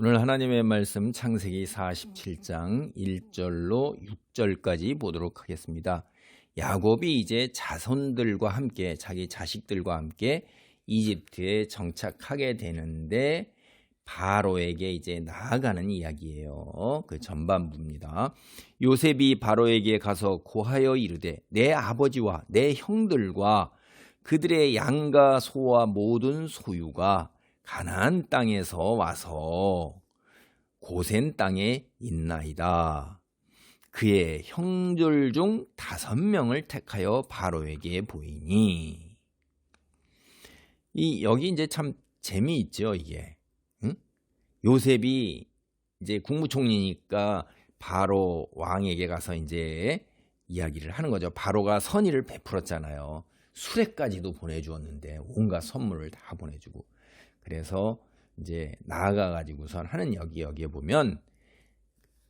오늘 하나님의 말씀 창세기 47장 1절로 6절까지 보도록 하겠습니다. 야곱이 이제 자손들과 함께 자기 자식들과 함께 이집트에 정착하게 되는데 바로에게 이제 나아가는 이야기예요. 그 전반부입니다. 요셉이 바로에게 가서 고하여 이르되 내 아버지와 내 형들과 그들의 양과 소와 모든 소유가 가나안 땅에서 와서 고센 땅에 있나이다. 그의 형들 중 5명을 택하여 바로에게 보이니. 여기 이제 참 재미있죠, 이게. 응? 요셉이 이제 국무총리니까 바로 왕에게 가서 이제 이야기를 하는 거죠. 바로가 선의를 베풀었잖아요. 수레까지도 보내주었는데 온갖 선물을 다 보내주고. 그래서 이제 나아가가지고선 하는 여기에 보면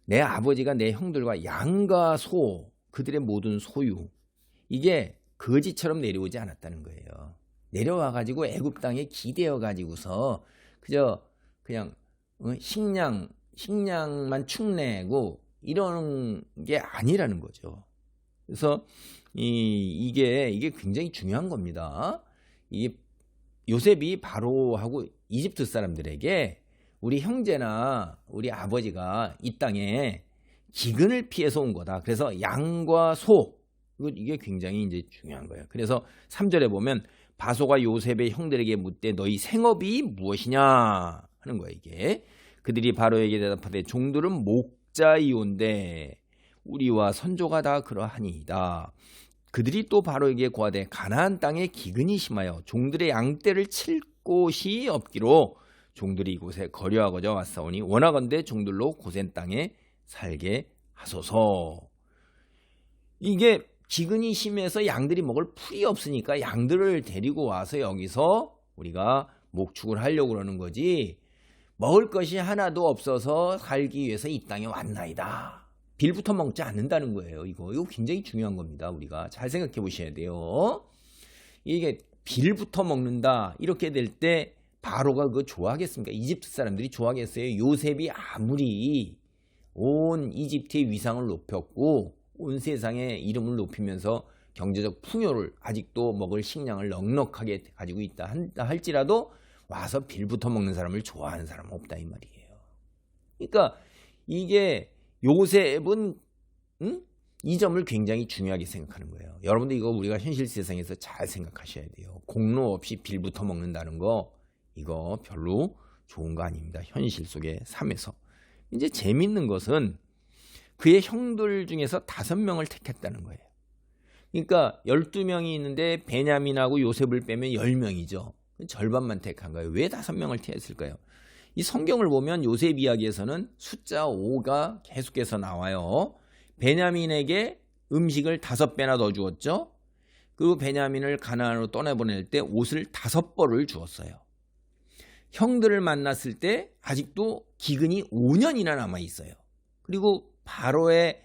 내 아버지가 내 형들과 양과 소, 그들의 모든 소유, 이게 거지처럼 내려오지 않았다는 거예요. 내려와가지고 애굽 땅에 기대어가지고서 그냥 식량만 축내고 이러는 게 아니라는 거죠. 그래서 이게 굉장히 중요한 겁니다. 이 요셉이 바로하고 이집트 사람들에게 우리 형제나 우리 아버지가 이 땅에 기근을 피해서 온 거다. 그래서 양과 소, 이게 굉장히 이제 중요한 거예요. 그래서 3절에 보면 바소가 요셉의 형들에게 묻되 너희 생업이 무엇이냐 하는 거예요. 이게 그들이 바로에게 대답하되 종들은 목자이온데 우리와 선조가 다 그러하니이다. 그들이 또 바로에게 고하되 가나안 땅에 기근이 심하여 종들의 양떼를 칠 곳이 없기로 종들이 이곳에 거류하고자 왔사오니 원하건대 종들로 고센 땅에 살게 하소서. 이게 기근이 심해서 양들이 먹을 풀이 없으니까 양들을 데리고 와서 여기서 우리가 목축을 하려고 그러는 거지, 먹을 것이 하나도 없어서 살기 위해서 이 땅에 왔나이다. 빌부터 먹지 않는다는 거예요. 이거 굉장히 중요한 겁니다. 우리가 잘 생각해 보셔야 돼요. 이게 빌부터 먹는다 이렇게 될 때 바로가 그거 좋아하겠습니까? 이집트 사람들이 좋아하겠어요? 요셉이 아무리 온 이집트의 위상을 높였고 온 세상의 이름을 높이면서 경제적 풍요를 아직도 먹을 식량을 넉넉하게 가지고 있다 할지라도 와서 빌부터 먹는 사람을 좋아하는 사람은 없다 이 말이에요. 그러니까 이게 요셉은 이 점을 굉장히 중요하게 생각하는 거예요. 여러분들 이거 우리가 현실 세상에서 잘 생각하셔야 돼요. 공로 없이 빌부터 먹는다는 거, 이거 별로 좋은 거 아닙니다. 현실 속의 삶에서. 이제 재밌는 것은 그의 형들 중에서 5명을 택했다는 거예요. 그러니까 12명이 있는데 베냐민하고 요셉을 빼면 10명이죠. 절반만 택한 거예요. 왜 5명을 택했을까요? 이 성경을 보면 요셉 이야기에서는 숫자 5가 계속해서 나와요. 베냐민에게 음식을 5배나 더 주었죠. 그리고 베냐민을 가나안으로 떠내보낼 때 옷을 5벌을 주었어요. 형들을 만났을 때 아직도 기근이 5년이나 남아있어요. 그리고 바로의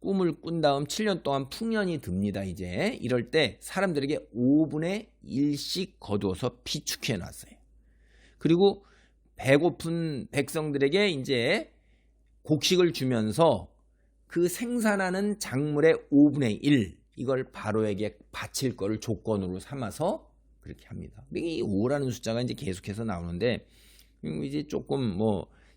꿈을 꾼 다음 7년 동안 풍년이 듭니다. 이제 이럴 때 사람들에게 5분의 1씩 거두어서 비축해 놨어요. 그리고 배고픈 백성들에게 이제 곡식을 주면서 그 생산하는 작물의 5분의 1 이걸 바로에게 바칠 거를 조건으로 삼아서 그렇게 합니다. 이 5라는 숫자가 이제 계속해서 나오는데 이제 조금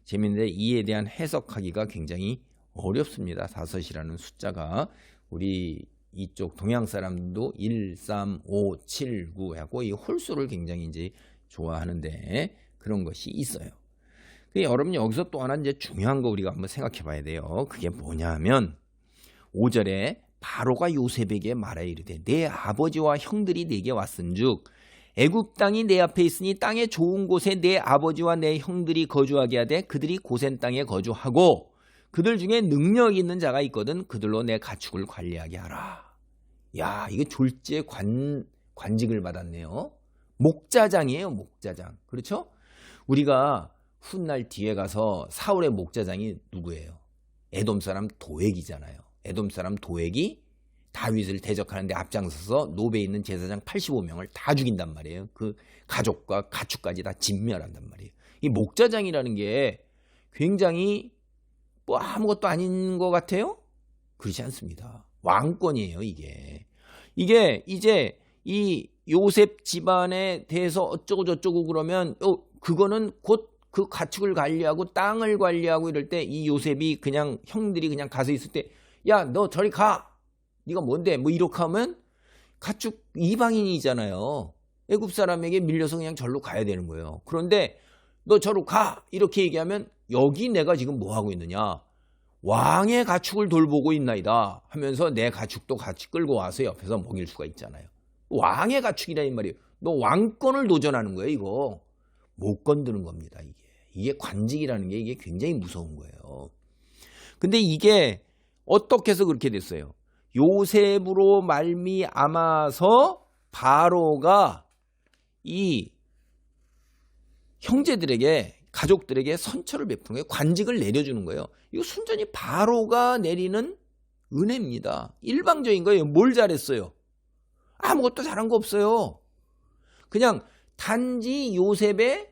재밌는데 이에 대한 해석하기가 굉장히 어렵습니다. 5이라는 숫자가 우리 이쪽 동양 사람도 1, 3, 5, 7, 9 하고 이 홀수를 굉장히 이제 좋아하는데 그런 것이 있어요. 여러분 여기서 또 하나 이제 중요한 거 우리가 한번 생각해 봐야 돼요. 그게 뭐냐면 5절에 바로가 요셉에게 말하여 이르되 내 아버지와 형들이 내게 왔은즉 애굽 땅이 내 앞에 있으니 땅의 좋은 곳에 내 아버지와 내 형들이 거주하게 하되 그들이 고센 땅에 거주하고 그들 중에 능력 있는 자가 있거든 그들로 내 가축을 관리하게 하라. 야, 이게 졸지에 관직을 받았네요. 목자장이에요. 목자장. 그렇죠? 우리가 훗날 뒤에 가서 사울의 목자장이 누구예요? 에돔 사람 도액이잖아요. 에돔 사람 도액이 다윗을 대적하는데 앞장서서 노베에 있는 제사장 85명을 다 죽인단 말이에요. 그 가족과 가축까지 다 진멸한단 말이에요. 이 목자장이라는 게 굉장히 뭐 아무것도 아닌 것 같아요? 그렇지 않습니다. 왕권이에요, 이게. 이게 이제 이 요셉 집안에 대해서 어쩌고 저쩌고 그러면 그거는 곧 그 가축을 관리하고 땅을 관리하고 이럴 때 이 요셉이 그냥 형들이 그냥 가서 있을 때 야, 너 저리 가. 네가 뭔데? 뭐 이렇게 하면 가축 이방인이잖아요. 애굽 사람에게 밀려서 그냥 절로 가야 되는 거예요. 그런데 너 저로 가. 이렇게 얘기하면 여기 내가 지금 뭐 하고 있느냐? 왕의 가축을 돌보고 있나이다 하면서 내 가축도 같이 끌고 와서 옆에서 먹일 수가 있잖아요. 왕의 가축이라는 말이에요. 너 왕권을 도전하는 거예요, 이거. 못 건드는 겁니다, 이게. 이게 관직이라는 게 이게 굉장히 무서운 거예요. 근데 이게 어떻게 해서 그렇게 됐어요? 요셉으로 말미암아서 바로가 이 형제들에게 가족들에게 선처를 베푸는 거예요. 관직을 내려주는 거예요. 이거 순전히 바로가 내리는 은혜입니다. 일방적인 거예요. 뭘 잘했어요? 아무것도 잘한 거 없어요. 그냥 단지 요셉의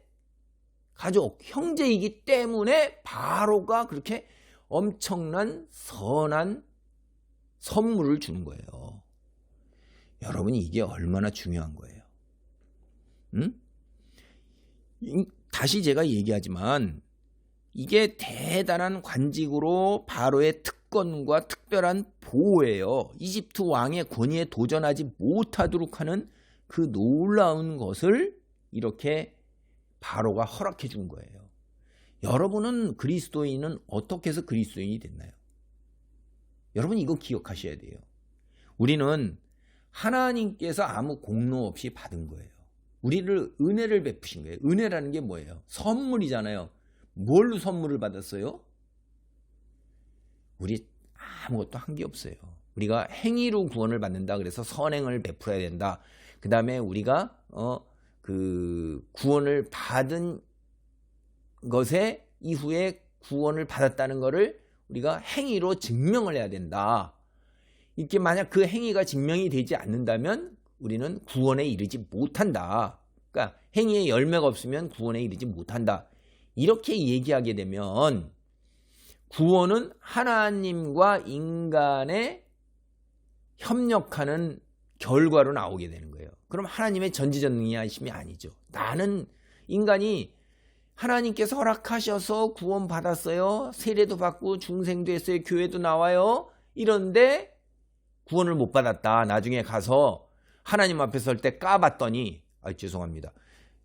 가족, 형제이기 때문에 바로가 그렇게 엄청난 선한 선물을 주는 거예요. 여러분이 이게 얼마나 중요한 거예요. 다시 제가 얘기하지만 이게 대단한 관직으로 바로의 특권과 특별한 보호예요. 이집트 왕의 권위에 도전하지 못하도록 하는 그 놀라운 것을 이렇게 바로가 허락해 준 거예요. 여러분은 그리스도인은 어떻게 해서 그리스도인이 됐나요? 여러분 이거 기억하셔야 돼요. 우리는 하나님께서 아무 공로 없이 받은 거예요. 우리를 은혜를 베푸신 거예요. 은혜라는 게 뭐예요? 선물이잖아요. 뭘로 선물을 받았어요? 우리 아무것도 한 게 없어요. 우리가 행위로 구원을 받는다. 그래서 선행을 베풀어야 된다. 그 다음에 우리가 그 구원을 받은 것에 이후에 구원을 받았다는 것을 우리가 행위로 증명을 해야 된다. 이렇게 만약 그 행위가 증명이 되지 않는다면 우리는 구원에 이르지 못한다. 그러니까 행위의 열매가 없으면 구원에 이르지 못한다. 이렇게 얘기하게 되면 구원은 하나님과 인간의 협력하는 결과로 나오게 되는 거예요. 그럼 하나님의 전지전능하심이 아니죠. 나는 인간이 하나님께서 허락하셔서 구원 받았어요. 세례도 받고 중생도 했어요. 교회도 나와요. 이런데 구원을 못 받았다. 나중에 가서 하나님 앞에 설 때 까봤더니 죄송합니다.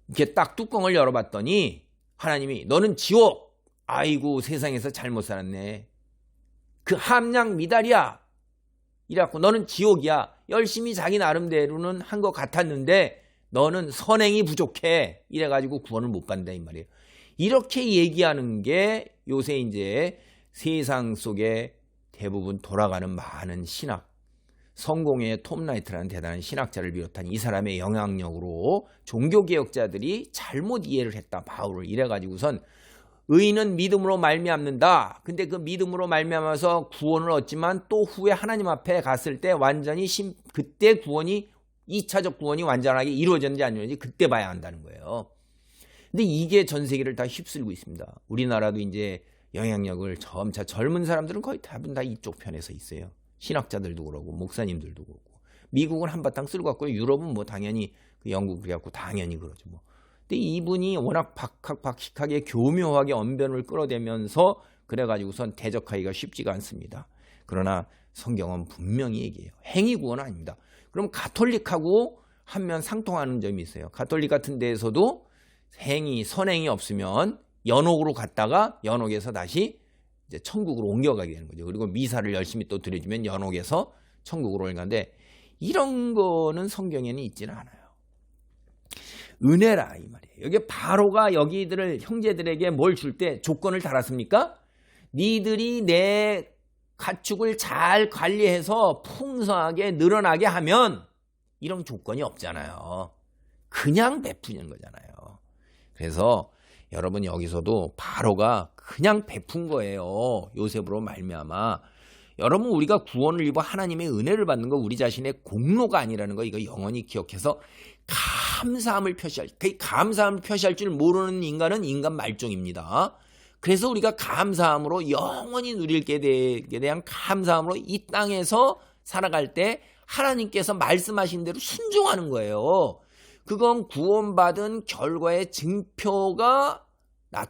이렇게 딱 뚜껑을 열어봤더니 하나님이 너는 지옥. 아이고 세상에서 잘못 살았네. 그 함량 미달이야. 이래갖고 너는 지옥이야. 열심히 자기 나름대로는 한 것 같았는데 너는 선행이 부족해. 이래가지고 구원을 못 받는다 이 말이에요. 이렇게 얘기하는 게 요새 이제 세상 속에 대부분 돌아가는 많은 신학, 성공의 톰 라이트라는 대단한 신학자를 비롯한 이 사람의 영향력으로 종교개혁자들이 잘못 이해를 했다. 바울을 이래가지고선 의인은 믿음으로 말미암는다. 근데 그 믿음으로 말미암아서 구원을 얻지만 또 후에 하나님 앞에 갔을 때 완전히 그때 구원이 2차적 구원이 완전하게 이루어졌는지 안 이루어졌는지 그때 봐야 한다는 거예요. 근데 이게 전 세계를 다 휩쓸고 있습니다. 우리나라도 이제 영향력을 점차 젊은 사람들은 거의 대부분 다 이쪽 편에 서 있어요. 신학자들도 그러고 목사님들도 그러고 미국은 한바탕 쓸고 갔고 유럽은 뭐 당연히 그 영국 그래갖고 당연히 그러죠 뭐. 근데 이분이 워낙 박학박식하게 교묘하게 언변을 끌어대면서 그래가지고선 대적하기가 쉽지가 않습니다. 그러나 성경은 분명히 얘기해요. 행위 구원은 아닙니다. 그럼 가톨릭하고 한면 상통하는 점이 있어요. 가톨릭 같은 데에서도 행위, 선행이 없으면 연옥으로 갔다가 연옥에서 다시 이제 천국으로 옮겨가게 되는 거죠. 그리고 미사를 열심히 또 드려주면 연옥에서 천국으로 올가는데 이런 거는 성경에는 있지는 않아요. 은혜라 이 말이에요. 여기 바로가 여기들을 형제들에게 뭘 줄 때 조건을 달았습니까? 니들이 내 가축을 잘 관리해서 풍성하게 늘어나게 하면 이런 조건이 없잖아요. 그냥 베푸는 거잖아요. 그래서 여러분 여기서도 바로가 그냥 베푼 거예요. 요셉으로 말미암아. 여러분 우리가 구원을 입어 하나님의 은혜를 받는 거 우리 자신의 공로가 아니라는 거 이거 영원히 기억해서 감사함을 표시할 줄 모르는 인간은 인간 말종입니다. 그래서 우리가 감사함으로 영원히 누릴 게 대한 감사함으로 이 땅에서 살아갈 때 하나님께서 말씀하신 대로 순종하는 거예요. 그건 구원받은 결과의 증표가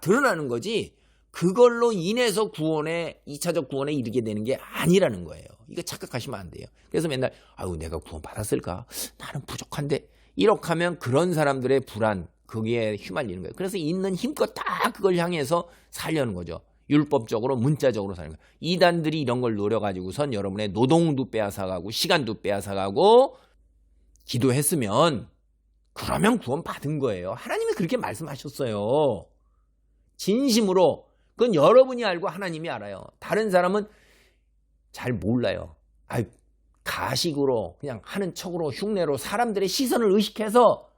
드러나는 거지, 그걸로 인해서 2차적 구원에 이르게 되는 게 아니라는 거예요. 이거 착각하시면 안 돼요. 그래서 맨날 아유 내가 구원 받았을까? 나는 부족한데. 이렇게 하면 그런 사람들의 불안, 거기에 휘말리는 거예요. 그래서 있는 힘껏 다 그걸 향해서 살려는 거죠. 율법적으로 문자적으로 사는 거예요. 이단들이 이런 걸 노려가지고선 여러분의 노동도 빼앗아가고 시간도 빼앗아가고 기도했으면 그러면 구원 받은 거예요. 하나님이 그렇게 말씀하셨어요. 진심으로. 그건 여러분이 알고 하나님이 알아요. 다른 사람은 잘 몰라요. 가식으로 그냥 하는 척으로 흉내로 사람들의 시선을 의식해서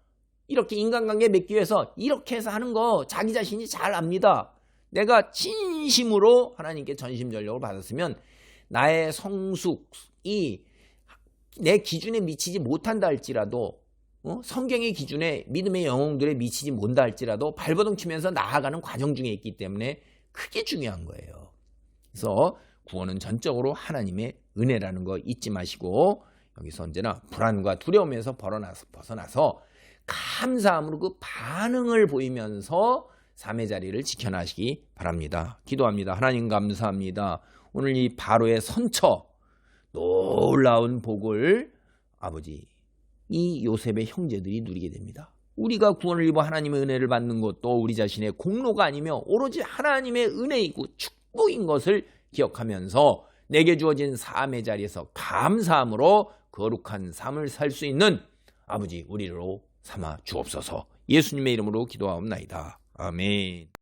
이렇게 인간관계 맺기 위해서 이렇게 해서 하는 거 자기 자신이 잘 압니다. 내가 진심으로 하나님께 전심전력을 받았으면 나의 성숙이 내 기준에 미치지 못한다 할지라도, 성경의 기준에 믿음의 영웅들에 미치지 못한다 할지라도 발버둥 치면서 나아가는 과정 중에 있기 때문에 그게 중요한 거예요. 그래서 구원은 전적으로 하나님의 은혜라는 거 잊지 마시고, 여기서 언제나 불안과 두려움에서 벗어나서 감사함으로 그 반응을 보이면서 삶의 자리를 지켜나시기 바랍니다. 기도합니다. 하나님 감사합니다. 오늘 이 바로의 선처, 놀라운 복을 아버지 이 요셉의 형제들이 누리게 됩니다. 우리가 구원을 입어 하나님의 은혜를 받는 것도 우리 자신의 공로가 아니며 오로지 하나님의 은혜이고 축복인 것을 기억하면서 내게 주어진 삶의 자리에서 감사함으로 거룩한 삶을 살 수 있는 아버지 우리로 삼아 주옵소서. 예수님의 이름으로 기도하옵나이다. 아멘.